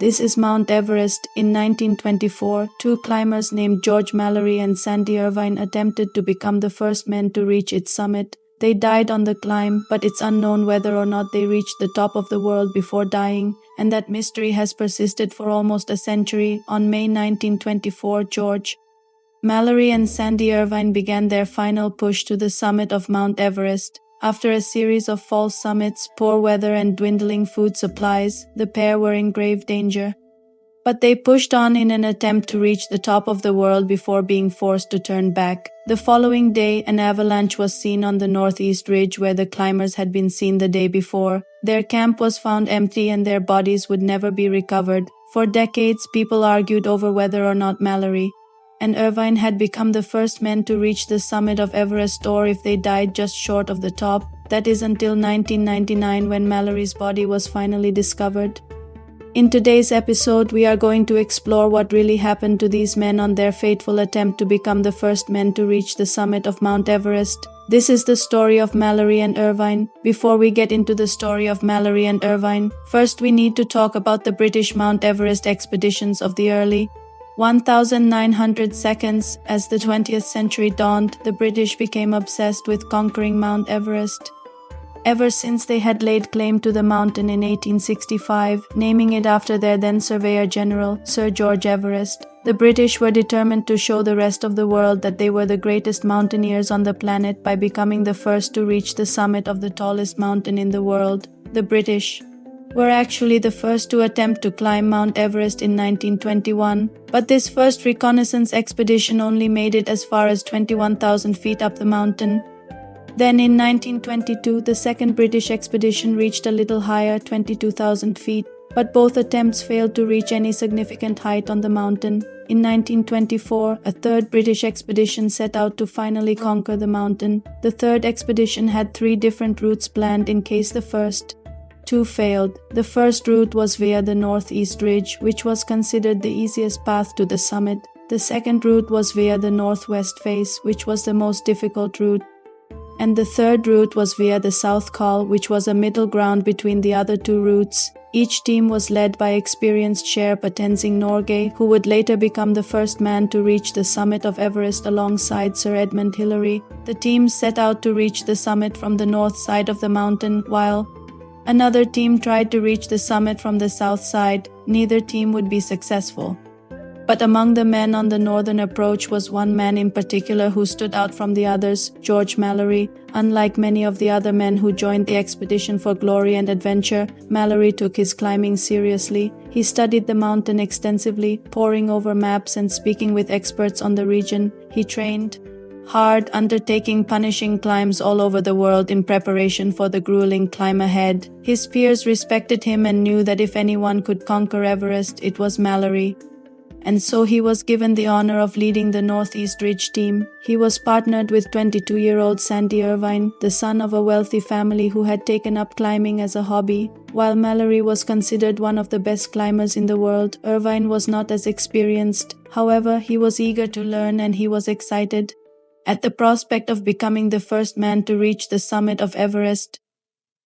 This is Mount Everest. In 1924, two climbers named George Mallory and Sandy Irvine attempted to become the first men to reach its summit. They died on the climb, but it's unknown whether or not they reached the top of the world before dying, and that mystery has persisted for almost a century. On May 1924, George Mallory and Sandy Irvine began their final push to the summit of Mount Everest. After a series of false summits, poor weather and dwindling food supplies, the pair were in grave danger. But they pushed on in an attempt to reach the top of the world before being forced to turn back. The following day, an avalanche was seen on the northeast ridge where the climbers had been seen the day before. Their camp was found empty and their bodies would never be recovered. For decades, people argued over whether or not Mallory and Irvine had become the first men to reach the summit of Everest, or if they died just short of the top. That is until 1999, when Mallory's body was finally discovered. In today's episode, we are going to explore what really happened to these men on their fateful attempt to become the first men to reach the summit of Mount Everest. This is the story of Mallory and Irvine. Before we get into the story of Mallory and Irvine, first we need to talk about the British Mount Everest expeditions of the early 1900 seconds. As the 20th century dawned, the British became obsessed with conquering Mount Everest. Ever since they had laid claim to the mountain in 1865, naming it after their then Surveyor General, Sir George Everest, the British were determined to show the rest of the world that they were the greatest mountaineers on the planet by becoming the first to reach the summit of the tallest mountain in the world. The British were actually the first to attempt to climb Mount Everest in 1921, but this first reconnaissance expedition only made it as far as 21,000 feet up the mountain. Then in 1922, the second British expedition reached a little higher, 22,000 feet, but both attempts failed to reach any significant height on the mountain. In 1924, a third British expedition set out to finally conquer the mountain. The third expedition had 3 different routes planned in case the first 2 failed. The first route was via the northeast ridge, which was considered the easiest path to the summit. The second route was via the northwest face, which was the most difficult route. And the third route was via the South Col, which was a middle ground between the other 2 routes. Each team was led by experienced Sherpa Tenzing Norgay, who would later become the first man to reach the summit of Everest alongside Sir Edmund. The teams set out to reach the summit from the north side of the mountain, while another team tried to reach the summit from the south side. Neither team would be successful. But among the men on the northern approach was one man in particular who stood out from the others, George Mallory. Unlike many of the other men who joined the expedition for glory and adventure, Mallory took his climbing seriously. He studied the mountain extensively, poring over maps and speaking with experts on the region. He trained hard, undertaking punishing climbs all over the world in preparation for the grueling climb ahead. His peers respected him and knew that if anyone could conquer Everest, it was Mallory. And so he was given the honor of leading the Northeast Ridge team. He was partnered with 22-year-old Sandy Irvine, the son of a wealthy family who had taken up climbing as a hobby. While Mallory was considered one of the best climbers in the world, Irvine was not as experienced. However, he was eager to learn and he was excited at the prospect of becoming the first man to reach the summit of Everest.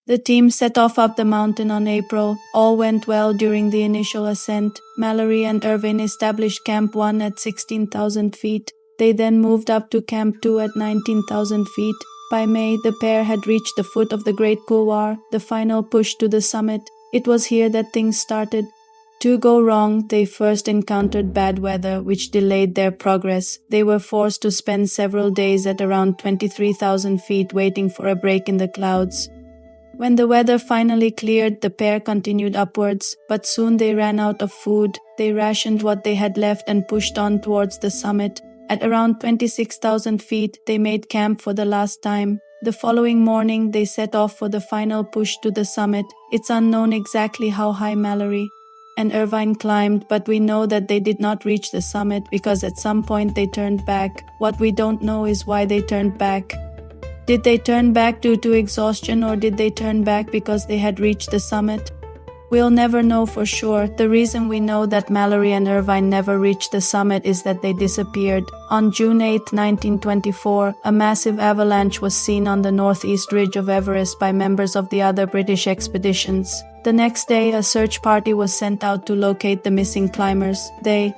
The team set off up the mountain on April. All went well during the initial ascent. Mallory and Irvine established Camp 1 at 16,000 feet. They then moved up to Camp 2 at 19,000 feet. By May, the pair had reached the foot of the Great Couloir, the final push to the summit. It was here that things started to go wrong. They first encountered bad weather, which delayed their progress. They were forced to spend several days at around 23,000 feet waiting for a break in the clouds. When the weather finally cleared, the pair continued upwards, but soon they ran out of food. They rationed what they had left and pushed on towards the summit. At around 26,000 feet, they made camp for the last time. The following morning, they set off for the final push to the summit. It's unknown exactly how high Mallory and Irvine climbed, but we know that they did not reach the summit because at some point they turned back. What we don't know is why they turned back. Did they turn back due to exhaustion, or did they turn back because they had reached the summit? We'll never know for sure. The reason we know that Mallory and Irvine never reached the summit is that they disappeared. On June 8, 1924, a massive avalanche was seen on the northeast ridge of Everest by members of the other British expeditions. The next day, a search party was sent out to locate the missing climbers. They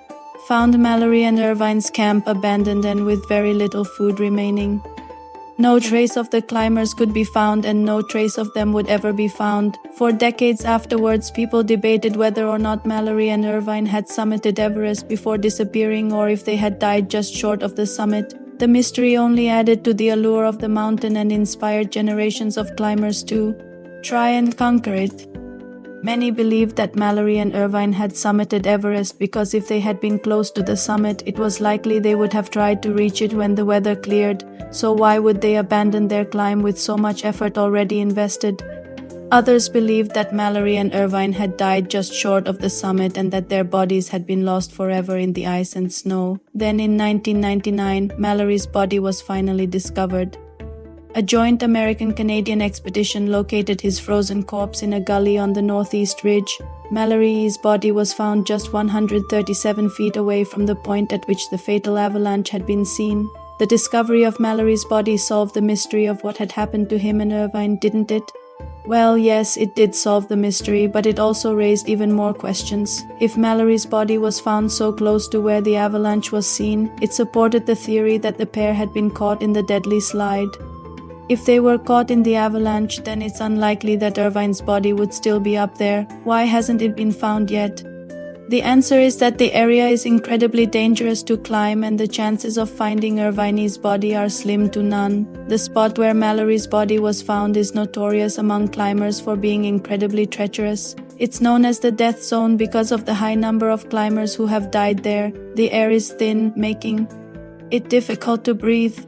found Mallory and Irvine's camp abandoned and with very little food remaining. No trace of the climbers could be found, and no trace of them would ever be found. For decades afterwards, people debated whether or not Mallory and Irvine had summited Everest before disappearing, or if they had died just short of the summit. The mystery only added to the allure of the mountain and inspired generations of climbers to try and conquer it. Many believed that Mallory and Irvine had summited Everest because if they had been close to the summit, it was likely they would have tried to reach it when the weather cleared, so why would they abandon their climb with so much effort already invested? Others believed that Mallory and Irvine had died just short of the summit and that their bodies had been lost forever in the ice and snow. Then in 1999, Mallory's body was finally discovered. A joint American-Canadian expedition located his frozen corpse in a gully on the northeast ridge. Mallory's body was found just 137 feet away from the point at which the fatal avalanche had been seen. The discovery of Mallory's body solved the mystery of what had happened to him and Irvine, didn't it? Well, yes, it did solve the mystery, but it also raised even more questions. If Mallory's body was found so close to where the avalanche was seen, it supported the theory that the pair had been caught in the deadly slide. If they were caught in the avalanche, then it's unlikely that Irvine's body would still be up there. Why hasn't it been found yet? The answer is that the area is incredibly dangerous to climb and the chances of finding Irvine's body are slim to none. The spot where Mallory's body was found is notorious among climbers for being incredibly treacherous. It's known as the death zone because of the high number of climbers who have died there. The air is thin, making it difficult to breathe.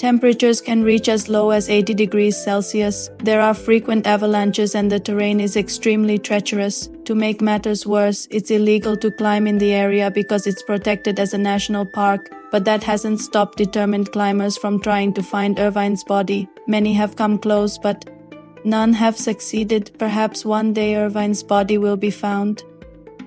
Temperatures can reach as low as 80 degrees Celsius. There are frequent avalanches and the terrain is extremely treacherous. To make matters worse, it's illegal to climb in the area because it's protected as a national park, but that hasn't stopped determined climbers from trying to find Irvine's body. Many have come close, but none have succeeded. Perhaps one day Irvine's body will be found.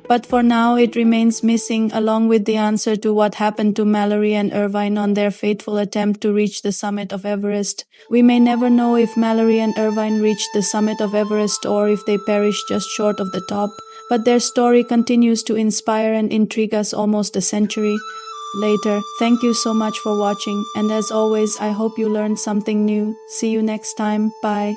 But for now, it remains missing, along with the answer to what happened to Mallory and Irvine on their fateful attempt to reach the summit of Everest. We may never know if Mallory and Irvine reached the summit of Everest or if they perished just short of the top, but their story continues to inspire and intrigue us almost a century later. Thank you so much for watching, and as always, I hope you learned something new. See you next time. Bye.